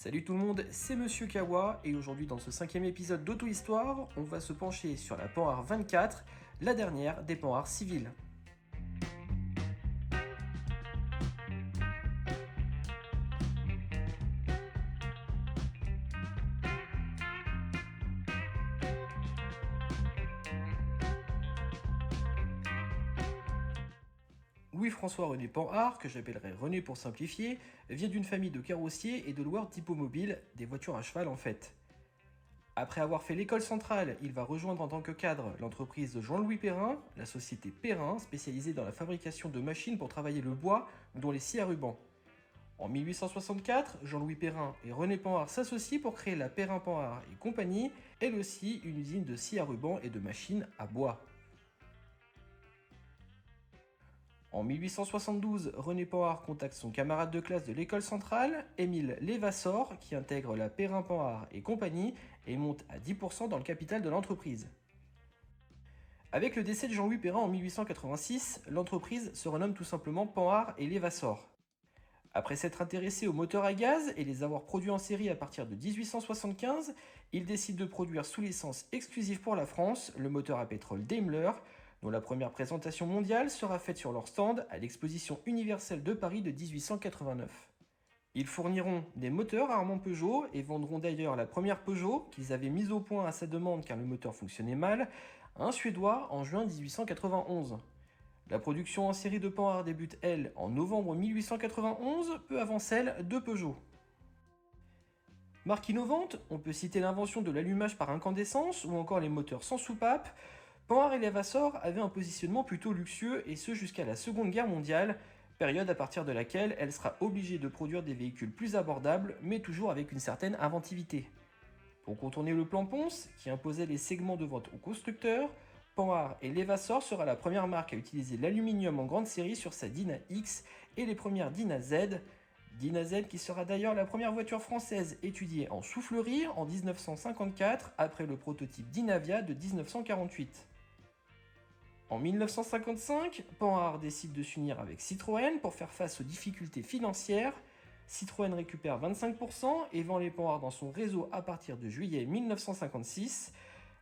Salut tout le monde, c'est Monsieur Kawa et aujourd'hui dans ce 5e épisode d'Auto-Histoire, on va se pencher sur la Panhard 24, la dernière des Panhards civiles. Louis-François-René Panhard, que j'appellerai René pour simplifier, vient d'une famille de carrossiers et de loueurs d'hippomobiles, des voitures à cheval en fait. Après avoir fait l'école centrale, il va rejoindre en tant que cadre l'entreprise de Jean-Louis Perrin, la société Perrin, spécialisée dans la fabrication de machines pour travailler le bois, dont les scies à ruban. En 1864, Jean-Louis Perrin et René Panhard s'associent pour créer la Perrin-Panhard et compagnie, elle aussi une usine de scies à ruban et de machines à bois. En 1872, René Panhard contacte son camarade de classe de l'école centrale, Émile Levasseur, qui intègre la Perrin-Panhard et compagnie et monte à 10% dans le capital de l'entreprise. Avec le décès de Jean-Louis Perrin en 1886, l'entreprise se renomme tout simplement Panhard et Levasseur. Après s'être intéressé aux moteurs à gaz et les avoir produits en série à partir de 1875, il décide de produire sous licence exclusive pour la France le moteur à pétrole Daimler, dont la première présentation mondiale sera faite sur leur stand à l'exposition universelle de Paris de 1889. Ils fourniront des moteurs à Armand Peugeot et vendront d'ailleurs la première Peugeot, qu'ils avaient mise au point à sa demande car le moteur fonctionnait mal, à un Suédois en juin 1891. La production en série de Panhard débute, elle, en novembre 1891, peu avant celle de Peugeot. Marque innovante, on peut citer l'invention de l'allumage par incandescence ou encore les moteurs sans soupape. Panhard et Levasseur avaient un positionnement plutôt luxueux et ce jusqu'à la Seconde Guerre mondiale, période à partir de laquelle elle sera obligée de produire des véhicules plus abordables mais toujours avec une certaine inventivité. Pour contourner le plan Ponce, qui imposait les segments de vente aux constructeurs, Panhard et Levasseur sera la première marque à utiliser l'aluminium en grande série sur sa Dyna X et les premières Dyna Z. Dyna Z qui sera d'ailleurs la première voiture française étudiée en soufflerie en 1954 après le prototype Dynavia de 1948. En 1955, Panhard décide de s'unir avec Citroën pour faire face aux difficultés financières. Citroën récupère 25% et vend les Panhard dans son réseau à partir de juillet 1956.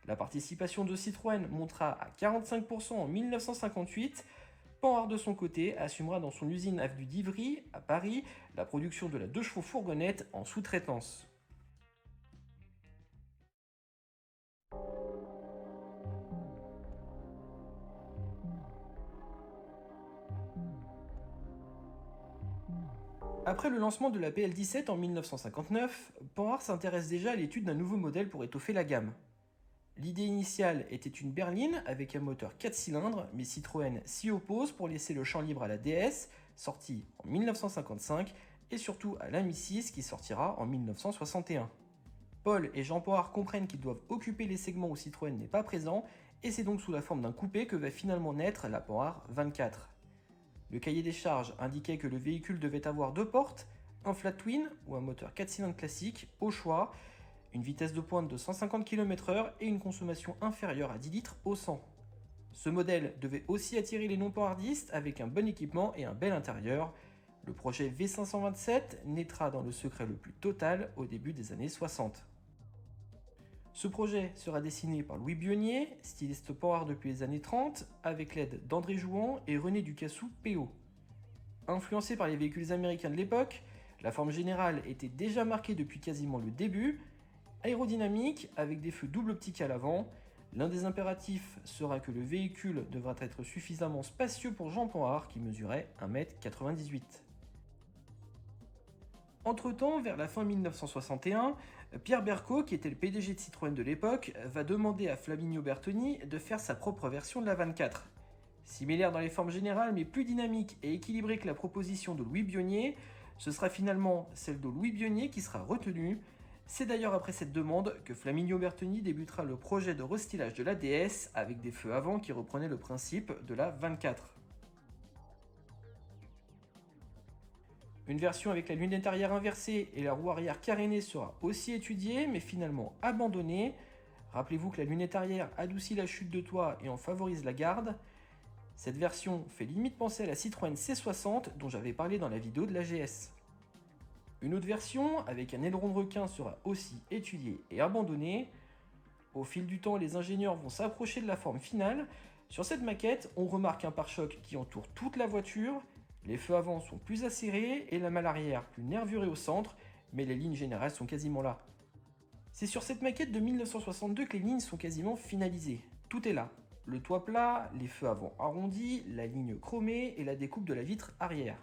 La participation de Citroën montera à 45% en 1958. Panhard de son côté assumera dans son usine avenue d'Ivry, à Paris, la production de la 2 chevaux fourgonnette en sous-traitance. Après le lancement de la PL17 en 1959, Panhard s'intéresse déjà à l'étude d'un nouveau modèle pour étoffer la gamme. L'idée initiale était une berline avec un moteur 4 cylindres, mais Citroën s'y oppose pour laisser le champ libre à la DS, sortie en 1955, et surtout à l'Ami 6 qui sortira en 1961. Paul et Jean Panhard comprennent qu'ils doivent occuper les segments où Citroën n'est pas présent, et c'est donc sous la forme d'un coupé que va finalement naître la Panhard 24. Le cahier des charges indiquait que le véhicule devait avoir 2 portes, un flat twin ou un moteur 4 cylindres classique au choix, une vitesse de pointe de 150 km/h et une consommation inférieure à 10 litres au 100. Ce modèle devait aussi attirer les non-panhardistes avec un bon équipement et un bel intérieur. Le projet V527 naîtra dans le secret le plus total au début des années 60. Ce projet sera dessiné par Louis Bionnier, styliste Panhard depuis les années 30, avec l'aide d'André Jouan et René Ducassou PO. Influencé par les véhicules américains de l'époque, la forme générale était déjà marquée depuis quasiment le début. Aérodynamique, avec des feux double optiques à l'avant, l'un des impératifs sera que le véhicule devra être suffisamment spacieux pour Jean Panhard qui mesurait 1,98 m. Entre-temps, vers la fin 1961, Pierre Berco, qui était le PDG de Citroën de l'époque, va demander à Flaminio Bertoni de faire sa propre version de la 24. Similaire dans les formes générales, mais plus dynamique et équilibrée que la proposition de Louis Bionnier, ce sera finalement celle de Louis Bionnier qui sera retenue. C'est d'ailleurs après cette demande que Flaminio Bertoni débutera le projet de restylage de la DS avec des feux avant qui reprenaient le principe de la 24. Une version avec la lunette arrière inversée et la roue arrière carénée sera aussi étudiée mais finalement abandonnée. Rappelez-vous que la lunette arrière adoucit la chute de toit et en favorise la garde. Cette version fait limite penser à la Citroën C60 dont j'avais parlé dans la vidéo de la GS. Une autre version, avec un aileron de requin, sera aussi étudiée et abandonnée. Au fil du temps, les ingénieurs vont s'approcher de la forme finale. Sur cette maquette, on remarque un pare-choc qui entoure toute la voiture, les feux avant sont plus acérés et la malle arrière plus nervurée au centre, mais les lignes générales sont quasiment là. C'est sur cette maquette de 1962 que les lignes sont quasiment finalisées. Tout est là. Le toit plat, les feux avant arrondis, la ligne chromée et la découpe de la vitre arrière.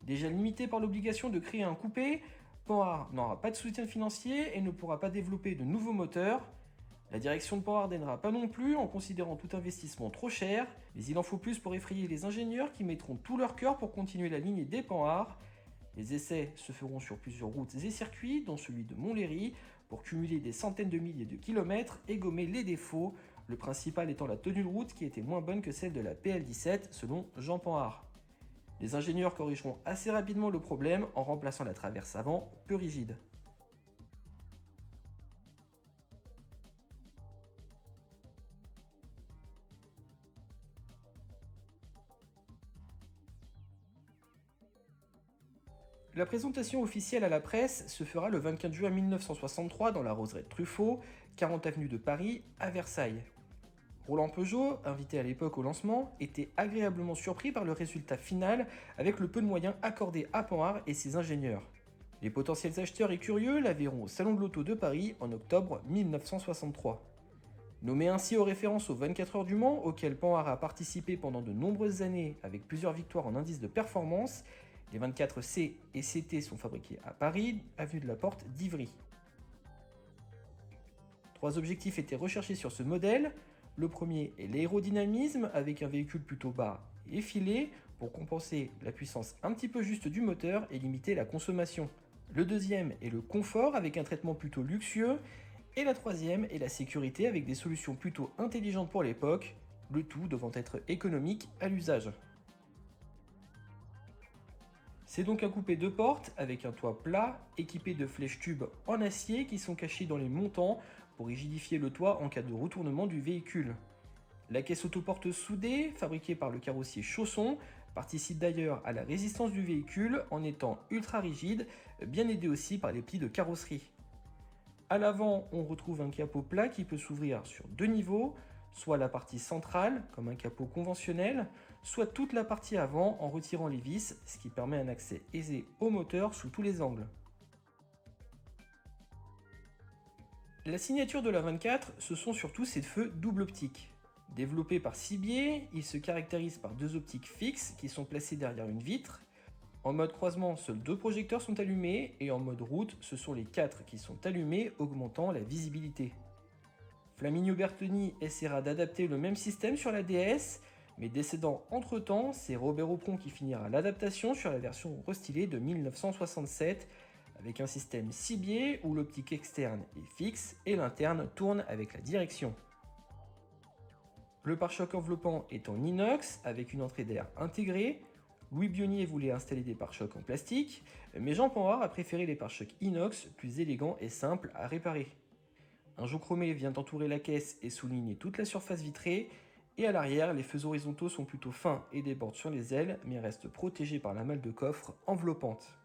Déjà limité par l'obligation de créer un coupé, Panhard n'aura pas de soutien financier et ne pourra pas développer de nouveaux moteurs. La direction de Panhard n'aidera pas non plus en considérant tout investissement trop cher, mais il en faut plus pour effrayer les ingénieurs qui mettront tout leur cœur pour continuer la ligne des Panhard. Les essais se feront sur plusieurs routes et circuits, dont celui de Montlhéry, pour cumuler des centaines de milliers de kilomètres et gommer les défauts, le principal étant la tenue de route qui était moins bonne que celle de la PL17 selon Jean Panhard. Les ingénieurs corrigeront assez rapidement le problème en remplaçant la traverse avant peu rigide. La présentation officielle à la presse se fera le 24 juin 1963 dans la roseraie de Truffaut, 40 avenue de Paris, à Versailles. Roland Peugeot, invité à l'époque au lancement, était agréablement surpris par le résultat final avec le peu de moyens accordés à Panhard et ses ingénieurs. Les potentiels acheteurs et curieux la verront au Salon de l'Auto de Paris en octobre 1963. Nommé ainsi en référence aux 24 heures du Mans, auquel Panhard a participé pendant de nombreuses années avec plusieurs victoires en indice de performance, les 24 C et CT sont fabriqués à Paris, avenue de la Porte d'Ivry. Trois objectifs étaient recherchés sur ce modèle. Le premier est l'aérodynamisme avec un véhicule plutôt bas et effilé pour compenser la puissance un petit peu juste du moteur et limiter la consommation. Le deuxième est le confort avec un traitement plutôt luxueux. Et la troisième est la sécurité avec des solutions plutôt intelligentes pour l'époque, le tout devant être économique à l'usage. C'est donc un coupé 2 portes avec un toit plat équipé de flèches tubes en acier qui sont cachées dans les montants pour rigidifier le toit en cas de retournement du véhicule. La caisse autoporte soudée, fabriquée par le carrossier Chausson, participe d'ailleurs à la résistance du véhicule en étant ultra rigide, bien aidé aussi par les plis de carrosserie. À l'avant, on retrouve un capot plat qui peut s'ouvrir sur 2 niveaux, soit la partie centrale, comme un capot conventionnel, soit toute la partie avant en retirant les vis, ce qui permet un accès aisé au moteur sous tous les angles. La signature de la 24, ce sont surtout ces feux double optique. Développés par Cibier, ils se caractérisent par 2 optiques fixes qui sont placées derrière une vitre. En mode croisement, seuls 2 projecteurs sont allumés et en mode route, ce sont les 4 qui sont allumés, augmentant la visibilité. Flaminio Bertoni essaiera d'adapter le même système sur la DS, mais décédant entre-temps, c'est Robert Opron qui finira l'adaptation sur la version restylée de 1967, avec un système Cibier où l'optique externe est fixe et l'interne tourne avec la direction. Le pare-choc enveloppant est en inox avec une entrée d'air intégrée. Louis Bionnier voulait installer des pare-chocs en plastique, mais Jean Panhard a préféré les pare-chocs inox plus élégants et simples à réparer. Un joug chromé vient entourer la caisse et souligner toute la surface vitrée, et à l'arrière, les feux horizontaux sont plutôt fins et débordent sur les ailes, mais restent protégés par la malle de coffre enveloppante.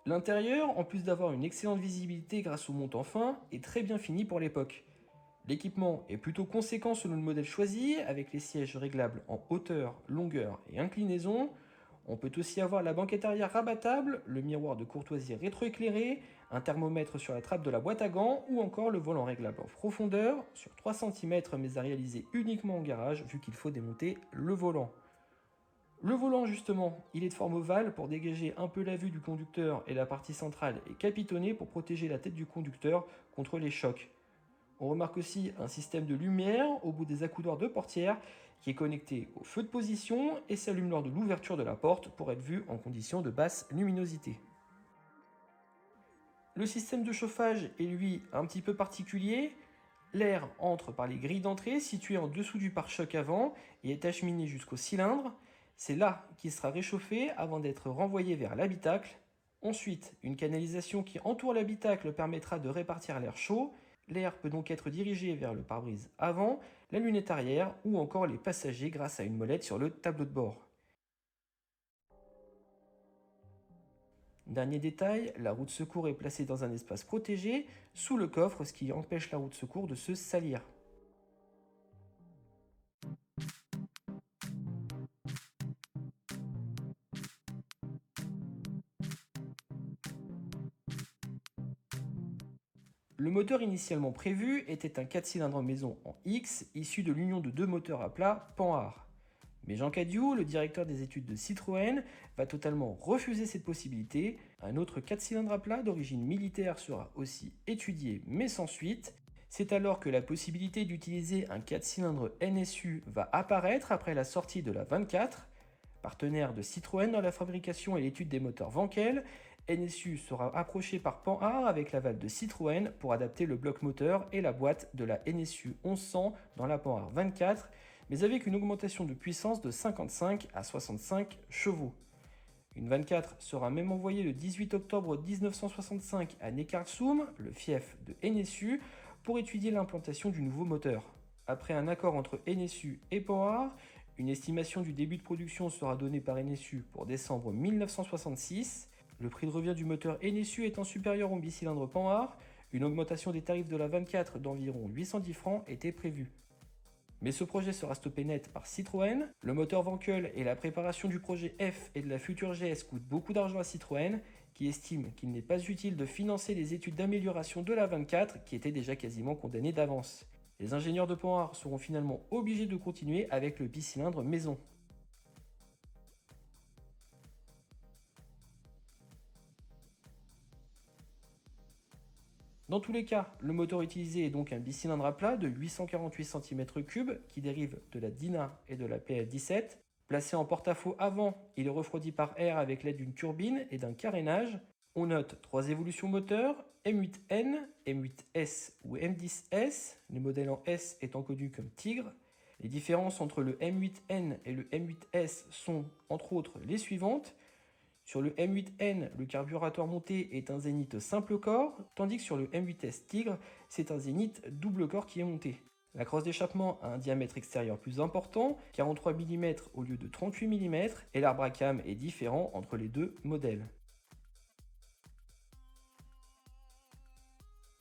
L'intérieur, en plus d'avoir une excellente visibilité grâce au montant fin, est très bien fini pour l'époque. L'équipement est plutôt conséquent selon le modèle choisi, avec les sièges réglables en hauteur, longueur et inclinaison. On peut aussi avoir la banquette arrière rabattable, le miroir de courtoisie rétroéclairé, un thermomètre sur la trappe de la boîte à gants ou encore le volant réglable en profondeur sur 3 cm mais à réaliser uniquement en garage vu qu'il faut démonter le volant. Le volant justement, il est de forme ovale pour dégager un peu la vue du conducteur et la partie centrale est capitonnée pour protéger la tête du conducteur contre les chocs. On remarque aussi un système de lumière au bout des accoudoirs de portière qui est connecté au feu de position et s'allume lors de l'ouverture de la porte pour être vu en conditions de basse luminosité. Le système de chauffage est lui un petit peu particulier. L'air entre par les grilles d'entrée situées en dessous du pare-choc avant et est acheminé jusqu'au cylindre. C'est là qu'il sera réchauffé avant d'être renvoyé vers l'habitacle. Ensuite, une canalisation qui entoure l'habitacle permettra de répartir l'air chaud. L'air peut donc être dirigé vers le pare-brise avant, la lunette arrière ou encore les passagers grâce à une molette sur le tableau de bord. Dernier détail, la roue de secours est placée dans un espace protégé, sous le coffre, ce qui empêche la roue de secours de se salir. Le moteur initialement prévu était un 4 cylindres maison en X, issu de l'union de deux moteurs à plat Panhard. Mais Jean Cadiou, le directeur des études de Citroën, va totalement refuser cette possibilité. Un autre 4 cylindres à plat d'origine militaire sera aussi étudié, mais sans suite. C'est alors que la possibilité d'utiliser un 4 cylindres NSU va apparaître après la sortie de la 24. Partenaire de Citroën dans la fabrication et l'étude des moteurs Wankel, NSU sera approché par Panhard avec l'aval de Citroën pour adapter le bloc moteur et la boîte de la NSU 1100 dans la Panhard 24, mais avec une augmentation de puissance de 55 à 65 chevaux. Une 24 sera même envoyée le 18 octobre 1965 à Neckarsulm, le fief de NSU, pour étudier l'implantation du nouveau moteur. Après un accord entre NSU et Panhard, une estimation du début de production sera donnée par NSU pour décembre 1966. Le prix de revient du moteur NSU étant supérieur au bicylindre Panhard, une augmentation des tarifs de la 24 d'environ 810 francs était prévue. Mais ce projet sera stoppé net par Citroën. Le moteur Wankel et la préparation du projet F et de la future GS coûtent beaucoup d'argent à Citroën, qui estime qu'il n'est pas utile de financer les études d'amélioration de la 24, qui était déjà quasiment condamnée d'avance. Les ingénieurs de Panhard seront finalement obligés de continuer avec le bicylindre maison. Dans tous les cas, le moteur utilisé est donc un bicylindre à plat de 848 cm3 qui dérive de la Dyna et de la PL17. Placé en porte-à-faux avant, il est refroidi par air avec l'aide d'une turbine et d'un carénage. On note 3 évolutions moteurs, M8N, M8S ou M10S, les modèles en S étant connus comme Tigre. Les différences entre le M8N et le M8S sont entre autres les suivantes. Sur le M8N, le carburateur monté est un Zénith simple corps, tandis que sur le M8S Tigre, c'est un Zénith double corps qui est monté. La crosse d'échappement a un diamètre extérieur plus important, 43 mm au lieu de 38 mm, et l'arbre à cam est différent entre les deux modèles.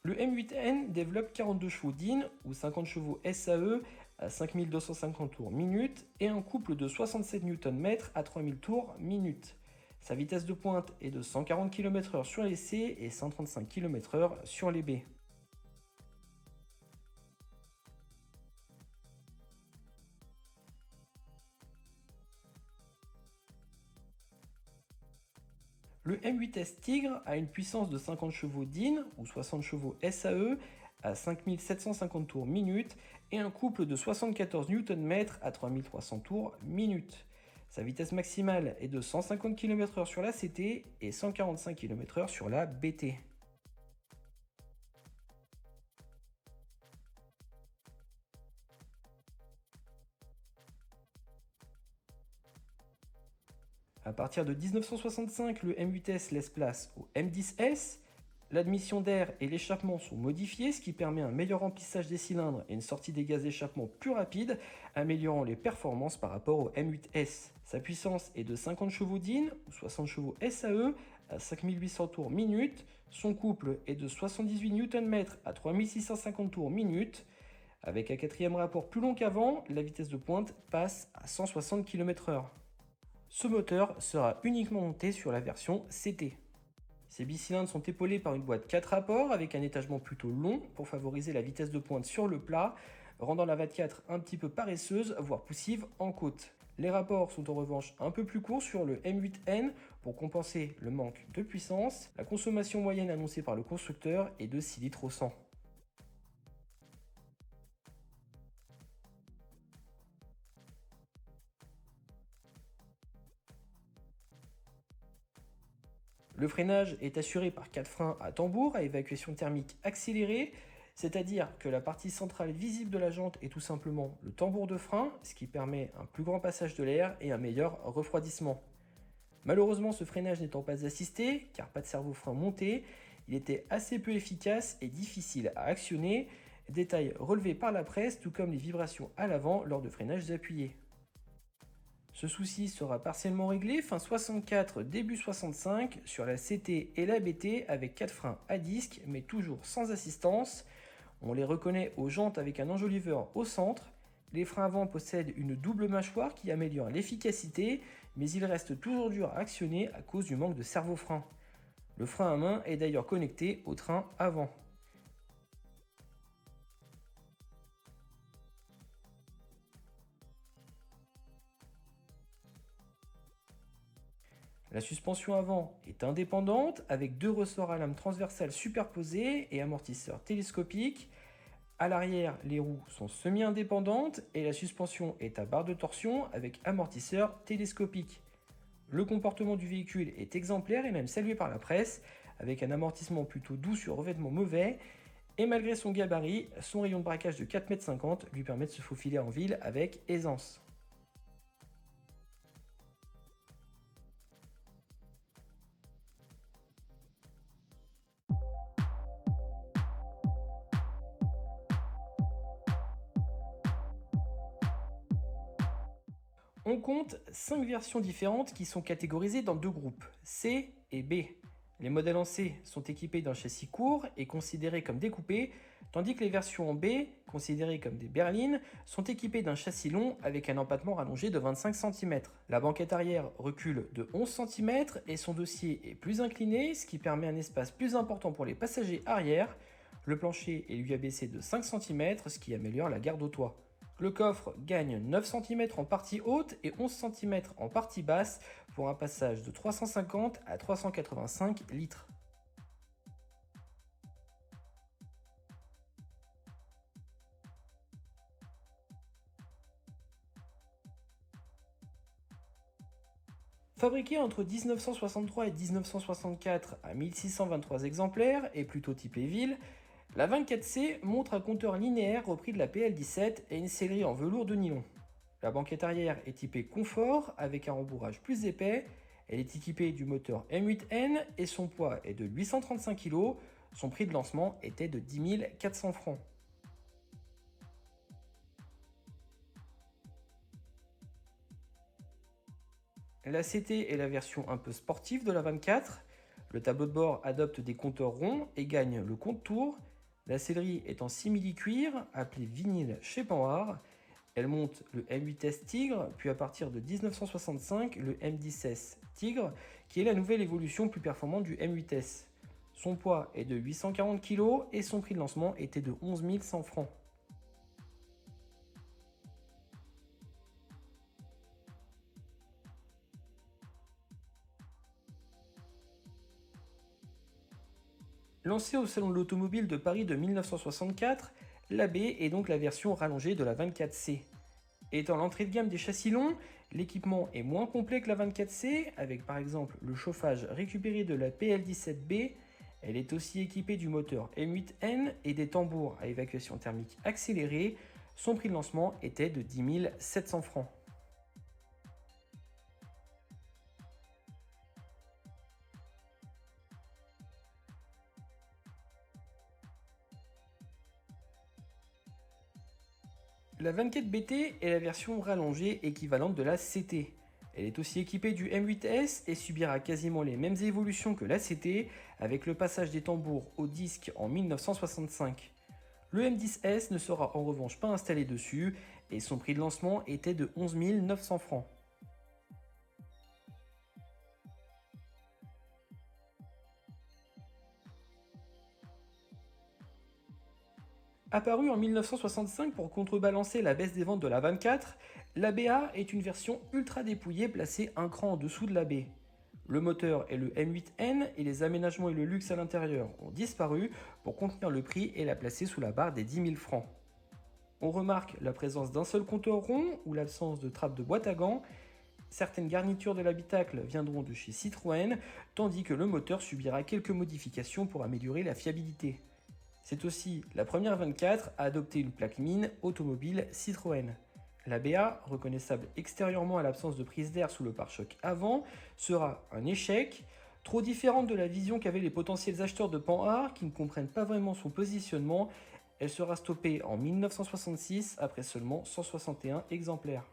Le M8N développe 42 chevaux DIN ou 50 chevaux SAE à 5250 tours minute et un couple de 67 Nm à 3000 tours minute. Sa vitesse de pointe est de 140 km/h sur les C et 135 km/h sur les B. Le M8S Tigre a une puissance de 50 chevaux DIN ou 60 chevaux SAE à 5750 tours minute et un couple de 74 Nm à 3300 tours minute. Sa vitesse maximale est de 150 km/h sur la CT et 145 km/h sur la BT. À partir de 1965, le M8S laisse place au M10S. L'admission d'air et l'échappement sont modifiés, ce qui permet un meilleur remplissage des cylindres et une sortie des gaz d'échappement plus rapide, améliorant les performances par rapport au M8S. Sa puissance est de 50 chevaux DIN ou 60 chevaux SAE à 5800 tours minute. Son couple est de 78 Nm à 3650 tours minute. Avec un quatrième rapport plus long qu'avant, la vitesse de pointe passe à 160 km/h. Ce moteur sera uniquement monté sur la version CT. Ces bicylindres sont épaulés par une boîte 4 rapports avec un étagement plutôt long pour favoriser la vitesse de pointe sur le plat, rendant la 24 un petit peu paresseuse, voire poussive en côte. Les rapports sont en revanche un peu plus courts sur le M8N pour compenser le manque de puissance. La consommation moyenne annoncée par le constructeur est de 6 litres au 100. Le freinage est assuré par 4 freins à tambour à évacuation thermique accélérée, c'est-à-dire que la partie centrale visible de la jante est tout simplement le tambour de frein, ce qui permet un plus grand passage de l'air et un meilleur refroidissement. Malheureusement, ce freinage n'étant pas assisté, car pas de servo-frein monté, il était assez peu efficace et difficile à actionner, détail relevé par la presse, tout comme les vibrations à l'avant lors de freinages appuyés. Ce souci sera partiellement réglé fin 64, début 65 sur la CT et la BT avec 4 freins à disque mais toujours sans assistance. On les reconnaît aux jantes avec un enjoliveur au centre. Les freins avant possèdent une double mâchoire qui améliore l'efficacité, mais ils restent toujours durs à actionner à cause du manque de servo-frein. Le frein à main est d'ailleurs connecté au train avant. La suspension avant est indépendante avec deux ressorts à lame transversale superposés et amortisseurs télescopiques. À l'arrière, les roues sont semi-indépendantes et la suspension est à barre de torsion avec amortisseur télescopique. Le comportement du véhicule est exemplaire et même salué par la presse, avec un amortissement plutôt doux sur revêtement mauvais, et malgré son gabarit, son rayon de braquage de 4,50 m lui permet de se faufiler en ville avec aisance. On compte 5 versions différentes qui sont catégorisées dans deux groupes, C et B. Les modèles en C sont équipés d'un châssis court et considérés comme découpés, tandis que les versions en B, considérées comme des berlines, sont équipées d'un châssis long avec un empattement rallongé de 25 cm. La banquette arrière recule de 11 cm et son dossier est plus incliné, ce qui permet un espace plus important pour les passagers arrière. Le plancher est lui abaissé de 5 cm, ce qui améliore la garde au toit. Le coffre gagne 9 cm en partie haute et 11 cm en partie basse pour un passage de 350 à 385 litres. Fabriqué entre 1963 et 1964 à 1623 exemplaires et plutôt typé ville, la 24C montre un compteur linéaire repris de la PL17 et une sellerie en velours de nylon. La banquette arrière est typée confort avec un rembourrage plus épais. Elle est équipée du moteur M8N et son poids est de 835 kg. Son prix de lancement était de 10 400 francs. La CT est la version un peu sportive de la 24. Le tableau de bord adopte des compteurs ronds et gagne le compte-tour. La sellerie est en simili-cuir, appelé vinyle chez Panhard. Elle monte le M8S Tigre, puis à partir de 1965, le M10S Tigre, qui est la nouvelle évolution plus performante du M8S. Son poids est de 840 kg et son prix de lancement était de 11 100 francs. Lancée au Salon de l'Automobile de Paris de 1964, la B est donc la version rallongée de la 24C. Étant l'entrée de gamme des châssis longs, l'équipement est moins complet que la 24C, avec par exemple le chauffage récupéré de la PL17B. Elle est aussi équipée du moteur M8N et des tambours à évacuation thermique accélérée. Son prix de lancement était de 10 700 francs. La 24BT est la version rallongée équivalente de la CT. Elle est aussi équipée du M8S et subira quasiment les mêmes évolutions que la CT avec le passage des tambours au disque en 1965. Le M10S ne sera en revanche pas installé dessus et son prix de lancement était de 11 900 francs. Apparue en 1965 pour contrebalancer la baisse des ventes de la 24, la BA est une version ultra dépouillée placée un cran en dessous de la B. Le moteur est le M8N et les aménagements et le luxe à l'intérieur ont disparu pour contenir le prix et la placer sous la barre des 10 000 francs. On remarque la présence d'un seul compteur rond ou l'absence de trappe de boîte à gants. Certaines garnitures de l'habitacle viendront de chez Citroën, tandis que le moteur subira quelques modifications pour améliorer la fiabilité. C'est aussi la première 24 à adopter une plaque mine automobile Citroën. La BA, reconnaissable extérieurement à l'absence de prise d'air sous le pare-choc avant, sera un échec, trop différente de la vision qu'avaient les potentiels acheteurs de Panhard qui ne comprennent pas vraiment son positionnement. Elle sera stoppée en 1966 après seulement 161 exemplaires.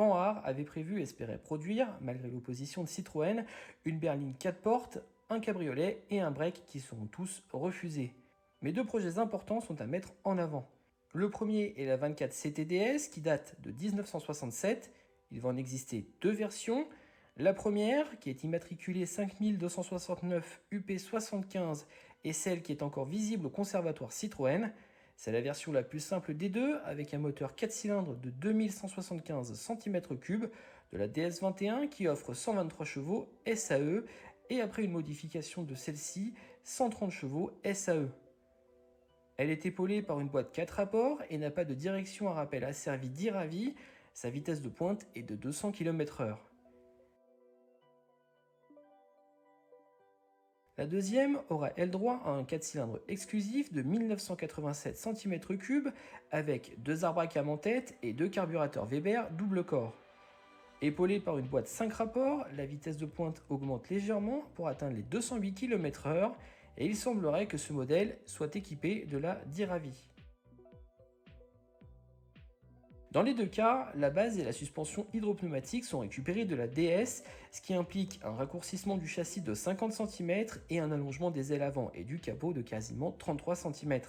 Panhard avait prévu et espérait produire, malgré l'opposition de Citroën, une berline 4 portes, un cabriolet et un break qui seront tous refusés. Mais deux projets importants sont à mettre en avant. Le premier est la 24 CTDS qui date de 1967. Il va en exister deux versions. La première, qui est immatriculée 5269 UP75, est celle qui est encore visible au conservatoire Citroën. C'est la version la plus simple des deux, avec un moteur 4 cylindres de 2175 cm3 de la DS21 qui offre 123 chevaux SAE et après une modification de celle-ci, 130 chevaux SAE. Elle est épaulée par une boîte 4 rapports et n'a pas de direction à rappel asservie d'e-Ravi. Sa vitesse de pointe est de 200 km/h. La deuxième aura elle droit à un 4 cylindres exclusif de 1987 cm3 avec deux arbres à cam en tête et deux carburateurs Weber double corps. Épaulée par une boîte 5 rapports, la vitesse de pointe augmente légèrement pour atteindre les 208 km/h et il semblerait que ce modèle soit équipé de la d'e-Ravi. Dans les deux cas, la base et la suspension hydropneumatique sont récupérées de la DS, ce qui implique un raccourcissement du châssis de 50 cm et un allongement des ailes avant et du capot de quasiment 33 cm.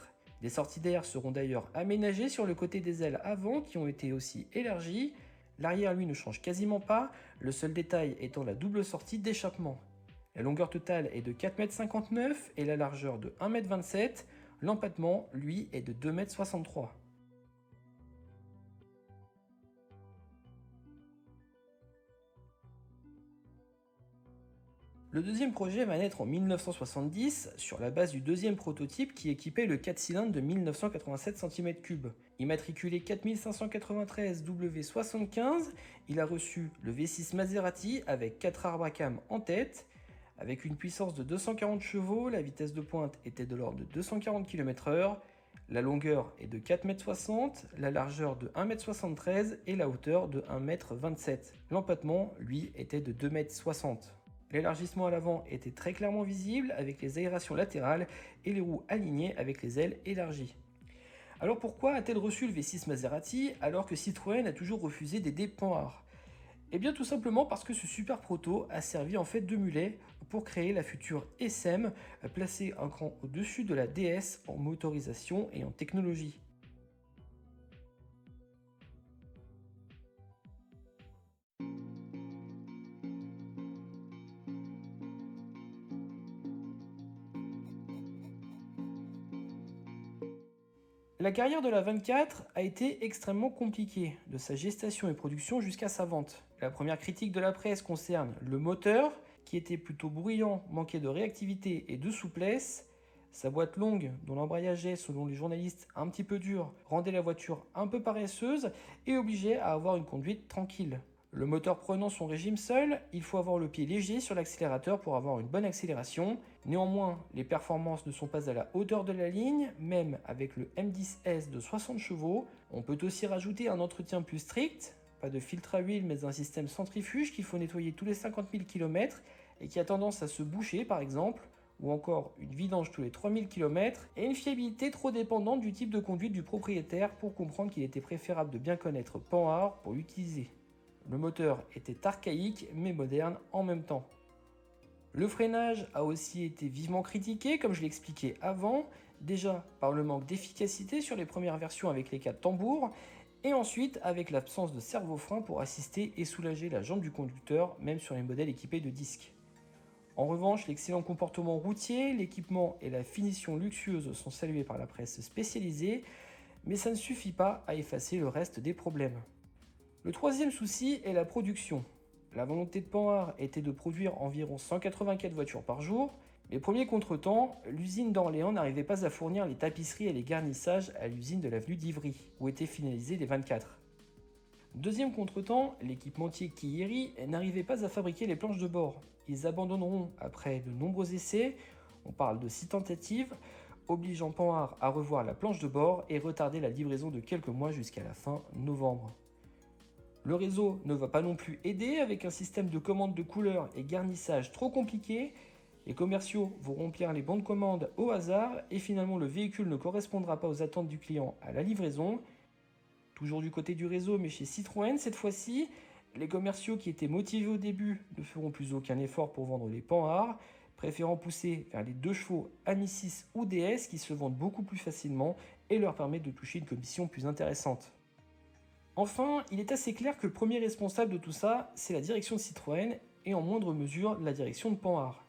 Des sorties d'air seront d'ailleurs aménagées sur le côté des ailes avant qui ont été aussi élargies. L'arrière lui ne change quasiment pas, le seul détail étant la double sortie d'échappement. La longueur totale est de 4,59 m et la largeur de 1,27 m. L'empattement, lui, est de 2,63 m. Le deuxième projet va naître en 1970 sur la base du deuxième prototype qui équipait le 4 cylindres de 1987 cm3. Immatriculé 4593 W75, il a reçu le V6 Maserati avec 4 arbres à cam en tête. Avec une puissance de 240 chevaux, la vitesse de pointe était de l'ordre de 240 km/h, la longueur est de 4,60 m, la largeur de 1,73 m et la hauteur de 1,27 m. L'empattement, lui, était de 2,60 m. L'élargissement à l'avant était très clairement visible avec les aérations latérales et les roues alignées avec les ailes élargies. Alors pourquoi a-t-elle reçu le V6 Maserati alors que Citroën a toujours refusé d'aider Panhard? Eh bien tout simplement parce que ce super proto a servi en fait de mulet pour créer la future SM placée un cran au-dessus de la DS en motorisation et en technologie. La carrière de la 24 a été extrêmement compliquée, de sa gestation et production jusqu'à sa vente. La première critique de la presse concerne le moteur, qui était plutôt bruyant, manquait de réactivité et de souplesse. Sa boîte longue, dont l'embrayage est, selon les journalistes, un petit peu dur, rendait la voiture un peu paresseuse et obligeait à avoir une conduite tranquille. Le moteur prenant son régime seul, il faut avoir le pied léger sur l'accélérateur pour avoir une bonne accélération. Néanmoins, les performances ne sont pas à la hauteur de la ligne, même avec le M10S de 60 chevaux. On peut aussi rajouter un entretien plus strict, pas de filtre à huile mais un système centrifuge qu'il faut nettoyer tous les 50 000 km et qui a tendance à se boucher par exemple, ou encore une vidange tous les 3000 km, et une fiabilité trop dépendante du type de conduite du propriétaire pour comprendre qu'il était préférable de bien connaître Panhard pour l'utiliser. Le moteur était archaïque mais moderne en même temps. Le freinage a aussi été vivement critiqué, comme je l'expliquais avant, déjà par le manque d'efficacité sur les premières versions avec les 4 tambours, et ensuite avec l'absence de servo-frein pour assister et soulager la jambe du conducteur, même sur les modèles équipés de disques. En revanche, l'excellent comportement routier, l'équipement et la finition luxueuse sont salués par la presse spécialisée, mais ça ne suffit pas à effacer le reste des problèmes. Le troisième souci est la production. La volonté de Panhard était de produire environ 184 voitures par jour. Les premiers contretemps, l'usine d'Orléans n'arrivait pas à fournir les tapisseries et les garnissages à l'usine de l'avenue d'Ivry, où étaient finalisés les 24. Deuxième contretemps, l'équipementier Kihiri n'arrivait pas à fabriquer les planches de bord. Ils abandonneront après de nombreux essais, on parle de 6 tentatives, obligeant Panhard à revoir la planche de bord et retarder la livraison de quelques mois jusqu'à la fin novembre. Le réseau ne va pas non plus aider avec un système de commande de couleurs et garnissage trop compliqué. Les commerciaux vont remplir les bons de commande au hasard et finalement le véhicule ne correspondra pas aux attentes du client à la livraison. Toujours du côté du réseau, mais chez Citroën cette fois-ci, les commerciaux qui étaient motivés au début ne feront plus aucun effort pour vendre les Panhard, préférant pousser vers les 2 chevaux Ami 6 ou DS qui se vendent beaucoup plus facilement et leur permettent de toucher une commission plus intéressante. Enfin, il est assez clair que le premier responsable de tout ça, c'est la direction de Citroën et en moindre mesure la direction de Panhard.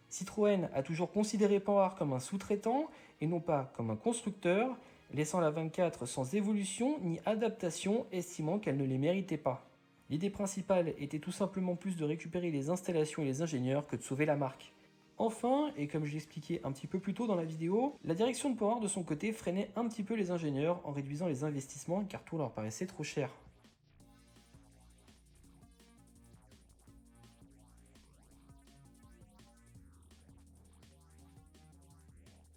Citroën a toujours considéré Panhard comme un sous-traitant et non pas comme un constructeur, laissant la 24 sans évolution ni adaptation, estimant qu'elle ne les méritait pas. L'idée principale était tout simplement plus de récupérer les installations et les ingénieurs que de sauver la marque. Enfin, et comme je l'expliquais un petit peu plus tôt dans la vidéo, la direction de Panhard de son côté freinait un petit peu les ingénieurs en réduisant les investissements car tout leur paraissait trop cher.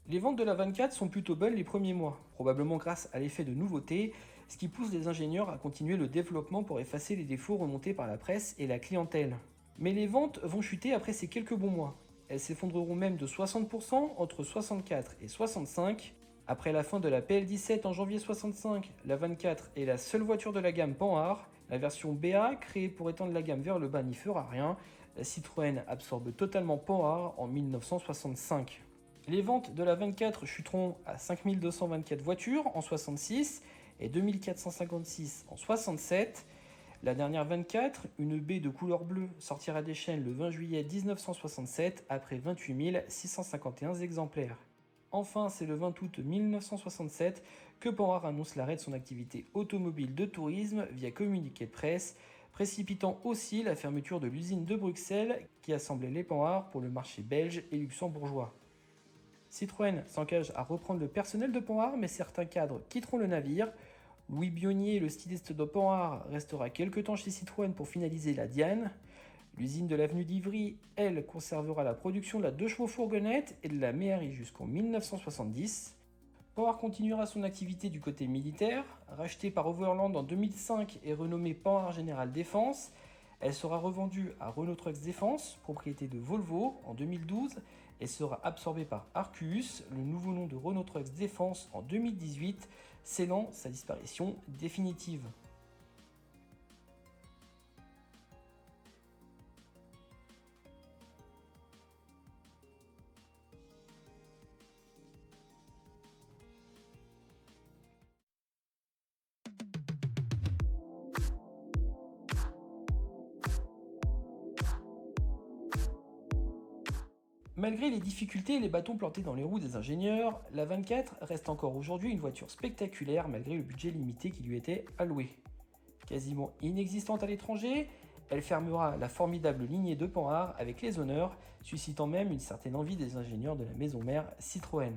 Les ventes de la 24 sont plutôt bonnes les premiers mois, probablement grâce à l'effet de nouveauté, ce qui pousse les ingénieurs à continuer le développement pour effacer les défauts remontés par la presse et la clientèle. Mais les ventes vont chuter après ces quelques bons mois. Elles s'effondreront même de 60% entre 64 et 65. Après la fin de la PL17 en janvier 65, la 24 est la seule voiture de la gamme Panhard. La version BA, créée pour étendre la gamme vers le bas, n'y fera rien. La Citroën absorbe totalement Panhard en 1965. Les ventes de la 24 chuteront à 5224 voitures en 66 et 2456 en 67. La dernière 24, une B de couleur bleue, sortira des chaînes le 20 juillet 1967 après 28 651 exemplaires. Enfin, c'est le 20 août 1967 que Panhard annonce l'arrêt de son activité automobile de tourisme via communiqué de presse, précipitant aussi la fermeture de l'usine de Bruxelles qui assemblait les Panhard pour le marché belge et luxembourgeois. Citroën s'engage à reprendre le personnel de Panhard, mais certains cadres quitteront le navire. Louis Bionnier, le styliste de Panhard, restera quelque temps chez Citroën pour finaliser la Diane. L'usine de l'avenue d'Ivry, elle, conservera la production de la 2 chevaux fourgonnette et de la Méhari jusqu'en 1970. Panhard continuera son activité du côté militaire. Rachetée par Overland en 2005 et renommée Panhard General Défense, elle sera revendue à Renault Trucks Défense, propriété de Volvo, en 2012 et sera absorbée par Arquus, le nouveau nom de Renault Trucks Défense, en 2018, scellant sa disparition définitive. Malgré les difficultés et les bâtons plantés dans les roues des ingénieurs, la 24 reste encore aujourd'hui une voiture spectaculaire malgré le budget limité qui lui était alloué. Quasiment inexistante à l'étranger, elle fermera la formidable lignée de Panhard avec les honneurs, suscitant même une certaine envie des ingénieurs de la maison mère Citroën.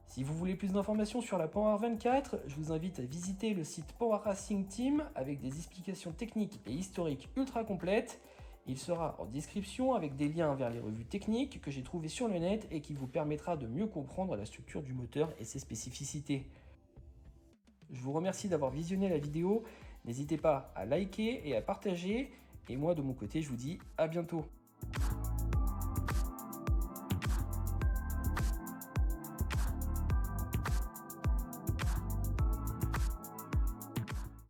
Si vous voulez plus d'informations sur la Panhard 24, je vous invite à visiter le site Panhard Racing Team avec des explications techniques et historiques ultra complètes. Il sera en description avec des liens vers les revues techniques que j'ai trouvées sur le net et qui vous permettra de mieux comprendre la structure du moteur et ses spécificités. Je vous remercie d'avoir visionné la vidéo, n'hésitez pas à liker et à partager, et moi de mon côté je vous dis à bientôt.